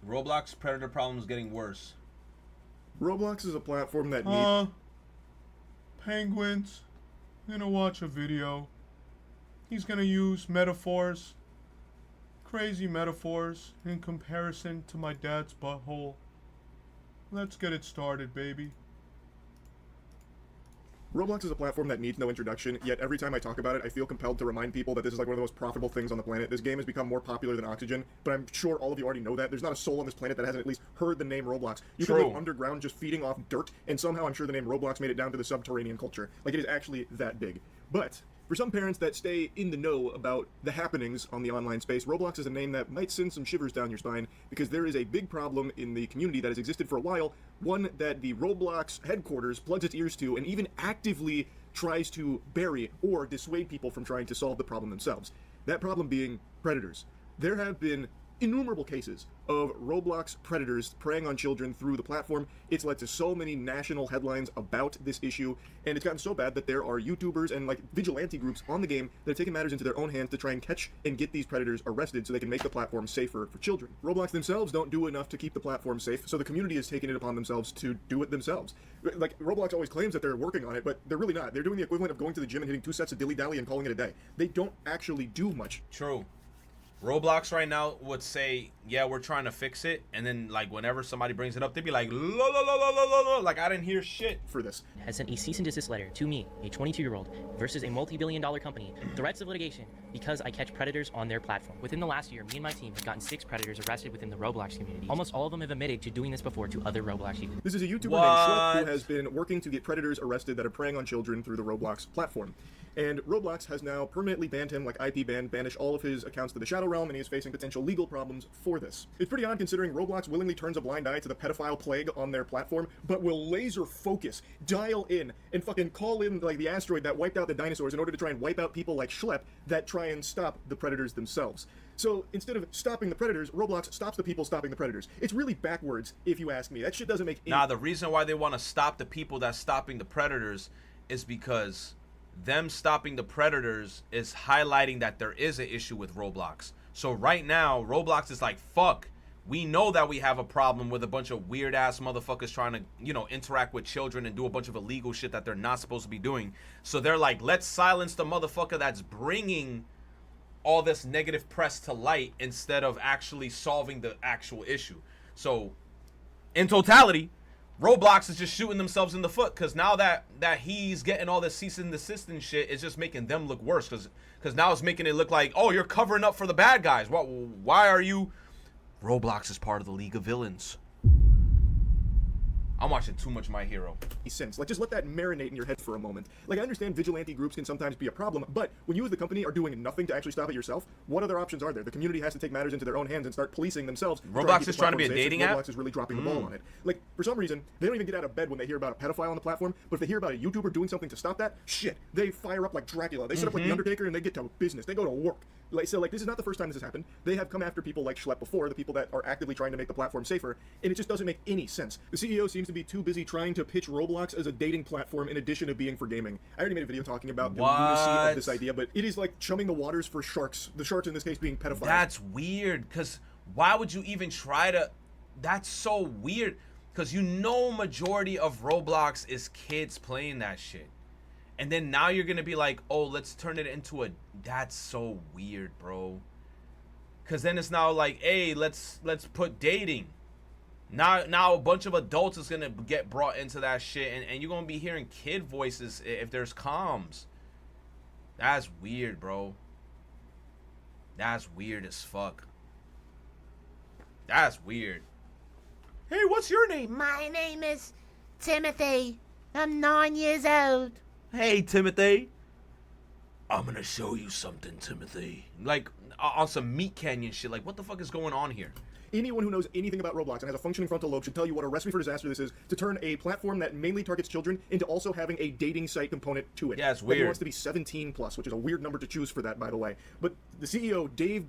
Roblox predator problem is getting worse. Roblox is a platform that needs... Penguins gonna watch a video. He's gonna use metaphors, crazy metaphors, in comparison to my dad's butthole. Let's get it started, baby. Roblox is a platform that needs no introduction, yet every time I talk about it, I feel compelled to remind people that this is like one of the most profitable things on the planet. This game has become more popular than oxygen, but I'm sure all of you already know that. There's not a soul on this planet that hasn't at least heard the name Roblox. You can live underground just feeding off dirt, and somehow I'm sure the name Roblox made it down to the subterranean culture. Like, it is actually that big. But for some parents that stay in the know about the happenings on the online space, Roblox is a name that might send some shivers down your spine, because there is a big problem in the community that has existed for a while, one that the Roblox headquarters plugs its ears to and even actively tries to bury or dissuade people from trying to solve the problem themselves. That problem being predators. There have been innumerable cases of Roblox predators preying on children through the platform. It's led to so many national headlines about this issue, and it's gotten so bad that there are YouTubers and like vigilante groups on the game that have taken matters into their own hands to try and catch and get these predators arrested so they can make the platform safer for children. Roblox themselves don't do enough to keep the platform safe, so the community has taken it upon themselves to do it themselves. Like, Roblox always claims that they're working on it, but they're really not. They're doing the equivalent of going to the gym and hitting 2 sets of dilly-dally and calling it a day. They don't actually do much. True. Roblox right now would say, yeah, we're trying to fix it, and then like whenever somebody brings it up, they'd be like, la la la la la la, like I didn't hear shit for this. Has sent a cease and desist letter to me, a 22-year-old, versus a multi-billion-dollar company, threats of litigation because I catch predators on their platform. Within the last year, me and my team have gotten 6 predators arrested within the Roblox community. Almost all of them have admitted to doing this before to other Roblox users. This is a YouTuber named Schlupp who has been working to get predators arrested that are preying on children through the Roblox platform. And Roblox has now permanently banned him, like IP ban, banished all of his accounts to the Shadow Realm, and he is facing potential legal problems for this. It's pretty odd considering Roblox willingly turns a blind eye to the pedophile plague on their platform, but will laser focus, dial in, and fucking call in like the asteroid that wiped out the dinosaurs in order to try and wipe out people like Schlepp that try and stop the predators themselves. So instead of stopping the predators, Roblox stops the people stopping the predators. It's really backwards, if you ask me. That shit doesn't make any... Nah, the reason why they want to stop the people that's stopping the predators is because them stopping the predators is highlighting that there is an issue with Roblox. So right now, Roblox is like, fuck, we know that we have a problem with a bunch of weird ass motherfuckers trying to, you know, interact with children and do a bunch of illegal shit that they're not supposed to be doing. So they're like, let's silence the motherfucker that's bringing all this negative press to light instead of actually solving the actual issue. So in totality, Roblox is just shooting themselves in the foot, because now that he's getting all this cease and desist and shit, it's just making them look worse, because now it's making it look like, oh, you're covering up for the bad guys. Why are you? Roblox is part of the League of Villains. I'm watching too much My Hero. Sense. Like, just let that marinate in your head for a moment. Like, I understand vigilante groups can sometimes be a problem, but when you as the company are doing nothing to actually stop it yourself, what other options are there? The community has to take matters into their own hands and start policing themselves. Roblox is trying to be a dating app? Roblox is really dropping the ball on it. Like, for some reason, they don't even get out of bed when they hear about a pedophile on the platform, but if they hear about a YouTuber doing something to stop that, shit, they fire up like Dracula. They set up like The Undertaker and they get to business. They go to work. Like, so, like, this is not the first time this has happened. They have come after people like Schlepp before, the people that are actively trying to make the platform safer, and it just doesn't make any sense. The CEO seems to be too busy trying to pitch Roblox as a dating platform in addition to being for gaming. I already made a video talking about the lunacy of this idea, but it is like chumming the waters for sharks. The sharks in this case being pedophiles. That's weird, because why would you even try to... That's so weird, because you know majority of Roblox is kids playing that shit. And then now you're gonna be like, oh, let's turn it into a... That's so weird, bro. Because then it's now like, hey, let's put dating. Now a bunch of adults is gonna get brought into that shit, and you're gonna be hearing kid voices if there's comms. That's weird, bro. That's weird as fuck. That's weird. Hey, what's your name? My name is Timothy. I'm 9 years old. Hey, Timothy. I'm gonna show you something, Timothy. Like, on some Meat Canyon shit. Like, what the fuck is going on here? Anyone who knows anything about Roblox and has a functioning frontal lobe should tell you what a recipe for disaster this is, to turn a platform that mainly targets children into also having a dating site component to it. Yeah, it's Like, weird. he wants to be 17 plus, which is a weird number to choose for that, by the way. But the CEO, Dave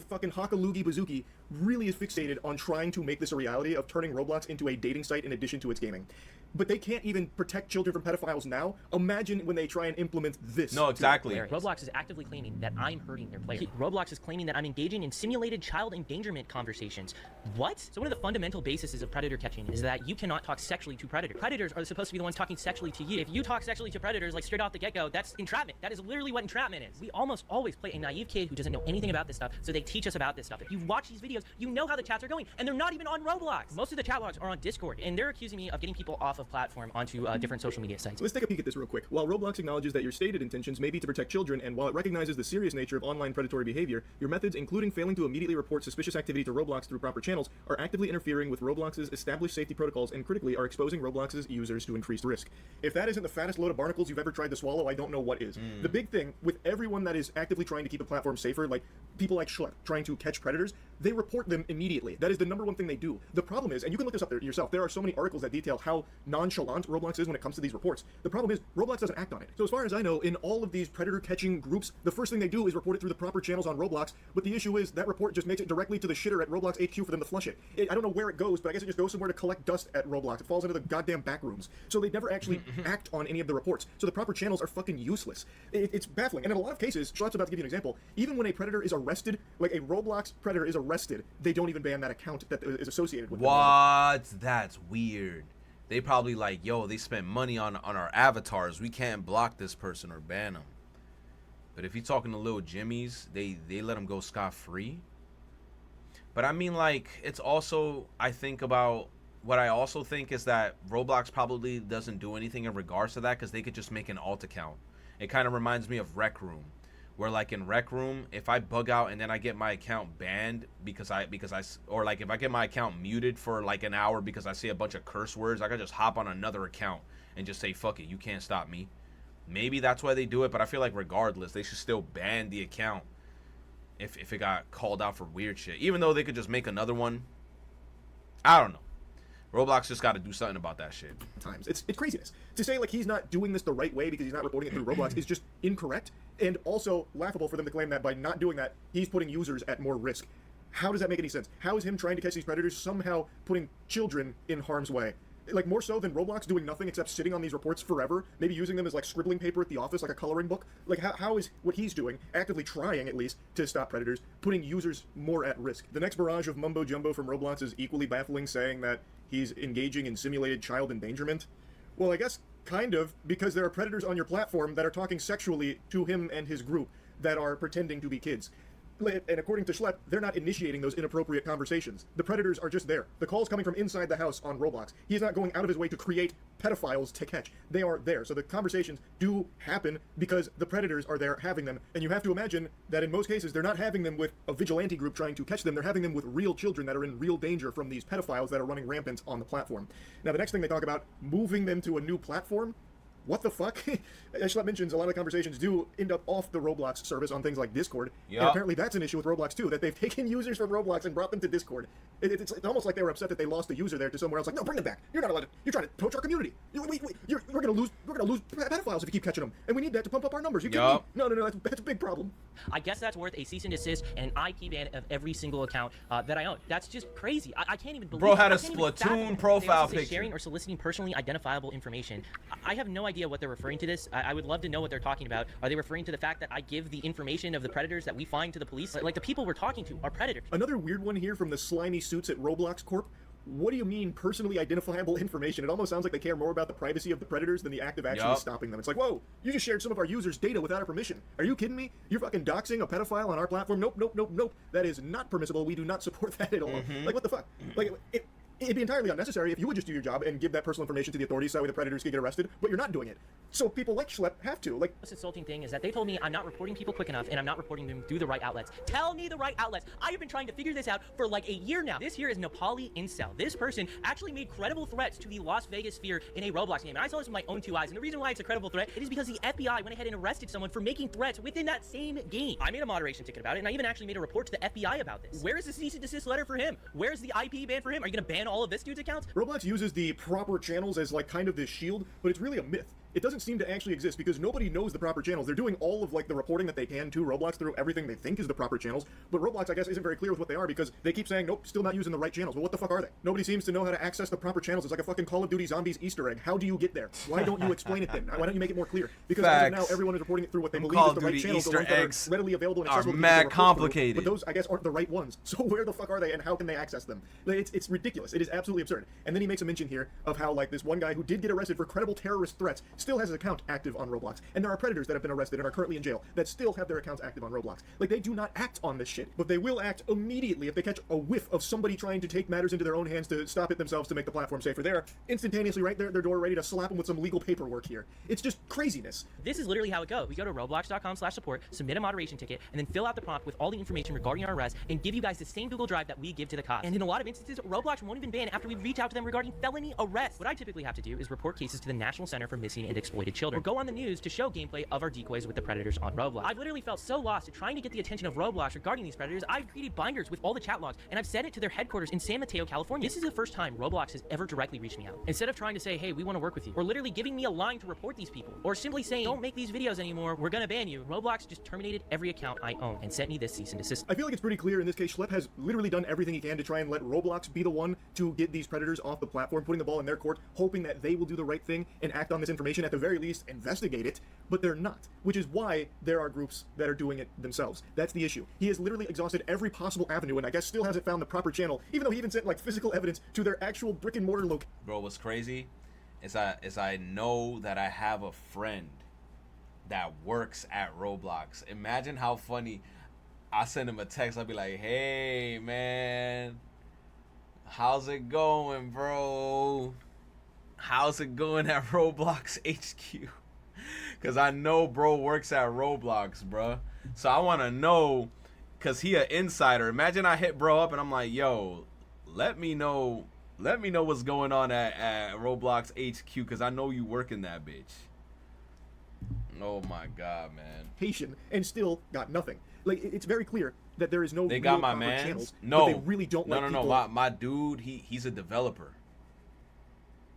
fucking Hakalugi Bazuki, really is fixated on trying to make this a reality of turning Roblox into a dating site in addition to its gaming. But they can't even protect children from pedophiles now. Imagine when they try and implement this. No, exactly. Roblox is actively claiming that I'm hurting their players. Roblox is claiming that I'm engaging in simulated child endangerment conversations. What? So one of the fundamental bases of predator catching is that you cannot talk sexually to predators. Predators are supposed to be the ones talking sexually to you. If you talk sexually to predators, like straight off the get-go, that's entrapment. That is literally what entrapment is. We almost always play a naive kid who doesn't know anything about this stuff, so they teach us about this stuff. If you watch these videos, you know how the chats are going, and they're not even on Roblox. Most of the chat logs are on Discord, and they're accusing me of getting people off of platform onto different social media sites. Let's take a peek at this real quick. While Roblox acknowledges that your stated intentions may be to protect children, and while it recognizes the serious nature of online predatory behavior, your methods, including failing to immediately report suspicious activity to Roblox through proper channels, are actively interfering with Roblox's established safety protocols and critically are exposing Roblox's users to increased risk. If that isn't the fattest load of barnacles you've ever tried to swallow, I don't know what is. The big thing with everyone that is actively trying to keep the platform safer, like people like Schlepp trying to catch predators, they report them immediately. That is the number one thing they do. The problem is, and you can look this up there yourself, there are so many articles that detail how nonchalant Roblox is when it comes to these reports. The problem is, Roblox doesn't act on it. So as far as I know, in all of these predator catching groups, the first thing they do is report it through the proper channels on Roblox, but the issue is that report just makes it directly to the shitter at Roblox HQ for them to flush it. I don't know where it goes, but I guess it just goes somewhere to collect dust at Roblox. It falls into the goddamn back rooms. So they never actually act on any of the reports. So the proper channels are fucking useless. It's baffling. And in a lot of cases, Schlepp's about to give you an example, even when a predator is arrested, like a Roblox predator is arrested, they don't even ban that account that is associated with them. What? That's weird. They probably like, yo, they spent money on our avatars. We can't block this person or ban them. But if you're talking to little Jimmys, they let them go scot-free. But I mean, like, it's also, I think about, what I also think is that Roblox probably doesn't do anything in regards to that because they could just make an alt account. It kind of reminds me of Rec Room, where like in Rec Room, if I bug out and then I get my account banned or like if I get my account muted for like an hour because I say a bunch of curse words, I could just hop on another account and just say, fuck it, you can't stop me. Maybe that's why they do it, but I feel like regardless, they should still ban the account if it got called out for weird shit. Even though they could just make another one. I don't know. Roblox just got to do something about that shit. Times. It's craziness. To say like he's not doing this the right way because he's not reporting it through Roblox is just incorrect, and also laughable for them to claim that by not doing that, he's putting users at more risk. How does that make any sense? How is him trying to catch these predators somehow putting children in harm's way? Like more so than Roblox doing nothing except sitting on these reports forever, maybe using them as like scribbling paper at the office, like a coloring book. Like how is what he's doing, actively trying at least to stop predators, putting users more at risk? The next barrage of mumbo jumbo from Roblox is equally baffling, saying that he's engaging in simulated child endangerment. Well, I guess kind of, because there are predators on your platform that are talking sexually to him and his group that are pretending to be kids. And according to Schlepp, they're not initiating those inappropriate conversations. The predators are just there. The call's coming from inside the house on Roblox. He's not going out of his way to create pedophiles to catch. They are there. So the conversations do happen because the predators are there having them. And you have to imagine that in most cases, they're not having them with a vigilante group trying to catch them. They're having them with real children that are in real danger from these pedophiles that are running rampant on the platform. Now, the next thing they talk about, moving them to a new platform. What the fuck? As Schlepp mentions, a lot of conversations do end up off the Roblox service on things like Discord. Yep. And apparently that's an issue with Roblox too, that they've taken users from Roblox and brought them to Discord. It's almost like they were upset that they lost a user there to somewhere else. Like, no, bring them back. You're not allowed to. You're trying to poach our community. We're gonna lose pedophiles if you keep catching them, and we need that to pump up our numbers. You kidding me? No, that's a big problem. I guess that's worth a cease and desist and an IP ban of every single account that I own. That's just crazy. I can't even believe. Bro had a Splatoon profile picture. Sharing or soliciting personally identifiable information. I have no idea what they're referring to this. I would love to know what they're talking about. Are they referring to the fact that I give the information of the predators that we find to the police? Like the people we're talking to are predators. Another weird one here from the slimy suits at Roblox Corp. What do you mean personally identifiable information? It almost sounds like they care more about the privacy of the predators than the act of actually stopping them. It's like, whoa, you just shared some of our users' data without our permission. Are you kidding me? You're fucking doxing a pedophile on our platform? Nope. That is not permissible. We do not support that at all. Like, what the fuck? Like, it'd be entirely unnecessary if you would just do your job and give that personal information to the authorities so that way the predators can get arrested, but you're not doing it. So people like Schlepp have to. Like, the most insulting thing is that they told me I'm not reporting people quick enough and I'm not reporting them through the right outlets. Tell me the right outlets. I have been trying to figure this out for like a year now. This here is Nepali Incel. This person actually made credible threats to the Las Vegas Sphere in a Roblox game. And I saw this with my own two eyes. And the reason why it's a credible threat, it is because the FBI went ahead and arrested someone for making threats within that same game. I made a moderation ticket about it, and I even actually made a report to the FBI about this. Where is the cease and desist letter for him? Where's the IP ban for him? Are you gonna ban all of this dude's accounts? Roblox uses the proper channels as like kind of this shield, but it's really a myth. it doesn't seem to actually exist because nobody knows the proper channels. They're doing all of like the reporting that they can to Roblox through everything they think is the proper channels, but Roblox, I guess, isn't very clear with what they are because they keep saying, nope, still not using the right channels. Well, what the fuck are they? Nobody seems to know how to access the proper channels. It's like a fucking Call of Duty Zombies Easter egg. How do you get there? Why don't you explain it then? Why don't you make it more clear? Because as of now, everyone is reporting it through what they believe Call is the of right Duty channels, the Easter ones that eggs are readily available and accessible are to mad people to report through, complicated. but those, I guess, aren't the right ones. So where the fuck are they and how can they access them? Like, it's ridiculous. It is absolutely absurd. And then he makes a mention here of how like this one guy who did get arrested for credible terrorist threats still has his account active on Roblox. And there are predators that have been arrested and are currently in jail that still have their accounts active on Roblox. Like, they do not act on this shit, but they will act immediately if they catch a whiff of somebody trying to take matters into their own hands to stop it themselves to make the platform safer. They're instantaneously right there at their door ready to slap them with some legal paperwork here. It's just craziness. This is literally how it goes. We go to roblox.com/support, submit a moderation ticket, and then fill out the prompt with all the information regarding our arrest and give you guys the same Google Drive that we give to the cops. And in a lot of instances, Roblox won't even ban after we reach out to them regarding felony arrests. What I typically have to do is report cases to the National Center for Missing and Exploited Children, or go on the news to show gameplay of our decoys with the predators on Roblox. I've literally felt so lost at trying to get the attention of Roblox regarding these predators. I've created binders with all the chat logs, and I've sent it to their headquarters in San Mateo, California. This is the first time Roblox has ever directly reached me out. Instead of trying to say, hey, we want to work with you, or literally giving me a line to report these people, or simply saying, don't make these videos anymore, we're gonna ban you, Roblox just terminated every account I own and sent me this cease and desist. I feel like it's pretty clear in this case, Schlepp has literally done everything he can to try and let Roblox be the one to get these predators off the platform, putting the ball in their court, hoping that they will do the right thing and act on this information, at the very least, investigate it, but they're not, which is why there are groups that are doing it themselves. That's the issue. He has literally exhausted every possible avenue and I guess still hasn't found the proper channel, even though he even sent like physical evidence to their actual brick and mortar location. Bro, what's crazy is I know that I have a friend that works at Roblox. Imagine how funny. I send him a text. I'll be like, hey, man, how's it going, bro? How's it going at Roblox HQ? Because I know bro works at Roblox, bro. So I want to know, because he an insider. Imagine I hit bro up and I'm like, yo, let me know what's going on at Roblox HQ, because I know you work in that bitch. Oh my god, man. And still got nothing. Like, it's very clear that there is no They got real my proper man. channels, No, but they really don't like people. My dude, he's a developer.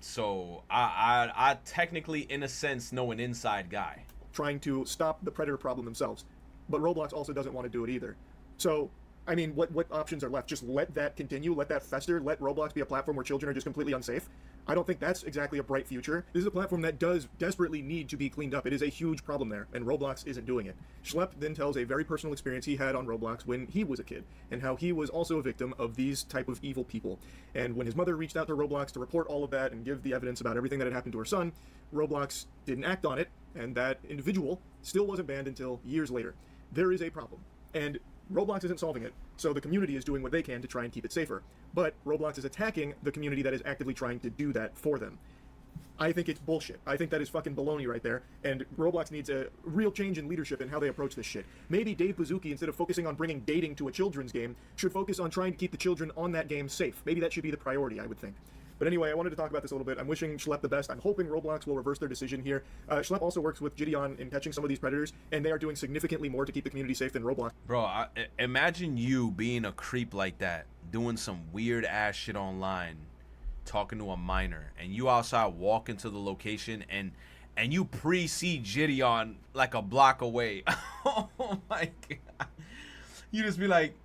So I technically, in a sense, know an inside guy. Trying to stop the predator problem themselves. But Roblox also doesn't want to do it either. So, I mean, what options are left? Just let that continue, let that fester, let Roblox be a platform where children are just completely unsafe? I don't think that's exactly a bright future. This is a platform that does desperately need to be cleaned up. It is a huge problem there, and Roblox isn't doing it. Schlepp then tells a very personal experience he had on Roblox when he was a kid, and how he was also a victim of these type of evil people. And when his mother reached out to Roblox to report all of that and give the evidence about everything that had happened to her son, Roblox didn't act on it, and that individual still wasn't banned until years later. There is a problem, and Roblox isn't solving it, so the community is doing what they can to try and keep it safer. But Roblox is attacking the community that is actively trying to do that for them. I think it's bullshit. I think that is fucking baloney right there, and Roblox needs a real change in leadership in how they approach this shit. Maybe Dave Bazooki, instead of focusing on bringing dating to a children's game, should focus on trying to keep the children on that game safe. Maybe that should be the priority, I would think. But anyway, I wanted to talk about this a little bit. I'm wishing Schlepp the best. I'm hoping Roblox will reverse their decision here. Schlepp also works with Gideon in catching some of these predators, and they are doing significantly more to keep the community safe than Roblox. Bro, imagine you being a creep like that, doing some weird ass shit online, talking to a minor, and you outside walk into the location and you see Gideon like a block away. Oh my god. You just be like,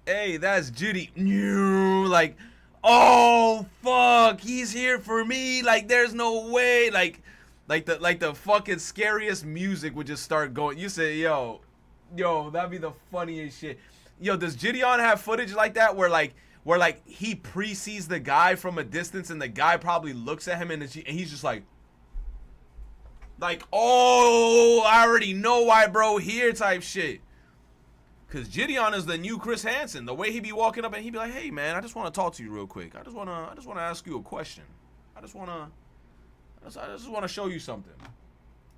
hey, that's Judy. Like, oh fuck, he's here for me. Like, there's no way. Like the fucking scariest music would just start going. You say, yo, that'd be the funniest shit. Yo, does Gideon have footage like that where he pre-sees the guy from a distance and the guy probably looks at him and he's just like, oh, I already know why bro here type shit. Cause Gideon is the new Chris Hansen. The way he be walking up and he be like, "Hey man, I just want to talk to you real quick. I just wanna ask you a question. I just wanna show you something."